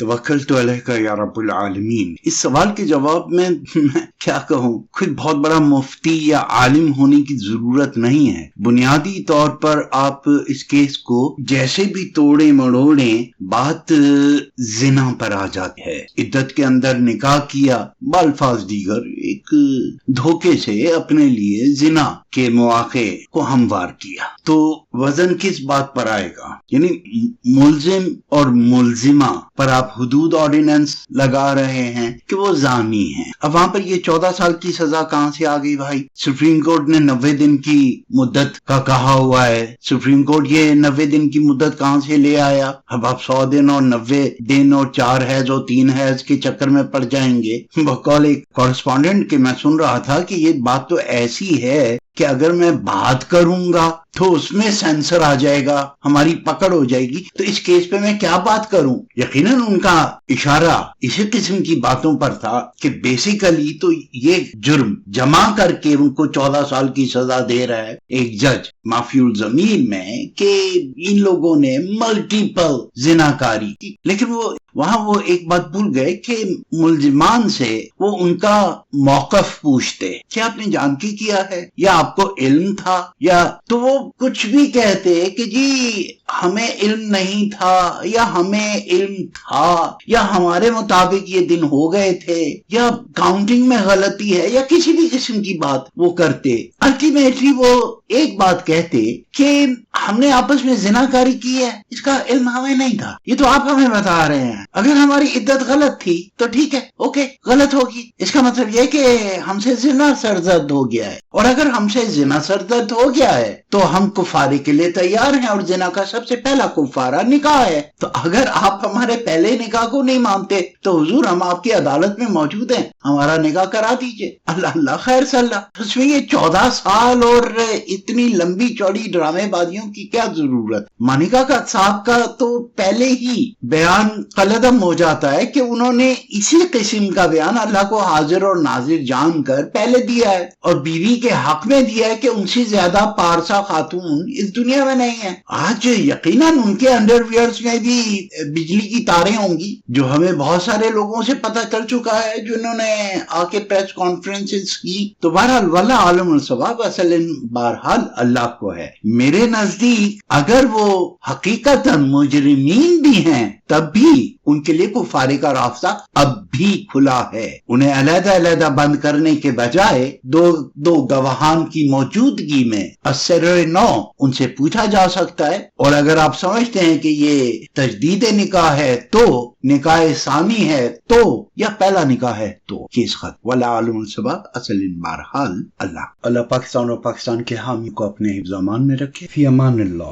توکلت علیک یا رب العالمین. اس سوال کے جواب میں کیا کہوں، کوئی بہت بڑا مفتی یا عالم ہونے کی ضرورت نہیں ہے. بنیادی طور پر آپ اس کیس کو جیسے بھی توڑے مڑوڑے بات زنا پر آ جاتی ہے. عدت کے اندر نکاح کیا، بالفاظ دیگر ایک دھوکے سے اپنے لیے زنا کے مواقع کو ہموار کیا، تو وزن کس بات پر آئے گا؟ یعنی ملزم اور ملزمہ پر آپ حدود آرڈیننس لگا رہے ہیں کہ وہ زانی ہیں. اب وہاں پر یہ 14 سال کی سزا کہاں سے آ گئی بھائی؟ سپریم کورٹ نے 90 دن کی مدت کا کہا ہوا ہے. سپریم کورٹ یہ 90 دن کی مدت کہاں سے لے آیا؟ اب آپ 100 دن اور 90 دن اور 4 حیض اور 3 حیض کے چکر میں پڑ جائیں گے. بقول ایک کورسپونڈنٹ کے میں سن رہا تھا کہ یہ بات تو ایسی ہے کہ اگر میں بات کروں گا تو اس میں سینسر آ جائے گا، ہماری پکڑ ہو جائے گی، تو اس کیس پہ میں کیا بات کروں؟ یقیناً ان کا اشارہ اسی قسم کی باتوں پر تھا کہ بیسیکلی تو یہ جرم جمع کر کے ان کو 14 سال کی سزا دے رہا ہے ایک جج معافی الضمیر میں کہ ان لوگوں نے ملٹیپل زناکاری کی. لیکن وہ ایک بات بھول گئے کہ ملزمان سے وہ ان کا موقف پوچھتے کہ آپ نے جان کی کیا ہے یا آپ کو علم تھا، یا تو وہ کچھ بھی کہتے کہ جی ہمیں علم نہیں تھا یا ہمیں علم تھا یا ہمارے مطابق یہ دن ہو گئے تھے یا کاؤنٹنگ میں غلطی ہے یا کسی بھی قسم کی بات وہ کرتے. الٹیمیٹلی وہ ایک بات کہتے کہ ہم نے آپس میں زناکاری کی ہے، اس کا علم ہمیں نہیں تھا، یہ تو آپ ہمیں بتا رہے ہیں. اگر ہماری عدت غلط تھی تو ٹھیک ہے، اوکے غلط ہوگی، اس کا مطلب یہ کہ ہم سے زنا سرزد ہو گیا ہے، اور اگر ہم سے زنا سرزد ہو گیا ہے تو ہم کفارے کے لیے تیار ہیں، اور زنا کا سب سے پہلا کفارہ نکاح ہے. تو اگر آپ ہمارے پہلے نکاح کو نہیں مانتے تو حضور ہم آپ کی عدالت میں موجود ہیں، ہمارا نکاح کرا دیجئے. اللہ خیر صلی اللہ. اس میں یہ 14 سال اور اتنی لمبی چوڑی ڈرامے بازیوں کی کیا ضرورت؟ مانیکا کا صاحب کا تو پہلے ہی بیان قلعدم ہو جاتا ہے کہ انہوں نے اسی قسم کا بیان اللہ کو حاضر اور ناظر جان کر پہلے دیا ہے، اور بیوی کے حق میں دیا ہے کہ ان سے زیادہ پارسا خاتون اس دنیا میں نہیں ہے. آج یقیناً ان کے انڈر ویئرز میں بھی بجلی کی تاریں ہوں گی، جو ہمیں بہت سارے لوگوں سے پتہ چل چکا ہے جنہوں نے آ کے پریس کانفرنسز کی. تو بہرحال واللہ عالم الصواب، اصل بہرحال اللہ کو ہے. میرے نزدیک اگر وہ حقیقتاً مجرمین بھی ہیں تب بھی ان کے لیے کفارے کا راستہ اب بھی کھلا ہے. انہیں علیحدہ علیحدہ بند کرنے کے بجائے دو گواہان کی موجودگی میں اسرار نو ان سے پوچھا جا سکتا ہے. اور اگر آپ سمجھتے ہیں کہ یہ تجدید نکاح ہے تو نکاح ثانی ہے تو یا پہلا نکاح ہے تو کیس ختم. واللہ عالم الصواب، اصل بہرحال اللہ. اللہ پاکستان اور پاکستان کے حامی کو اپنے حفظ امان میں رکھے. فی امان اللہ.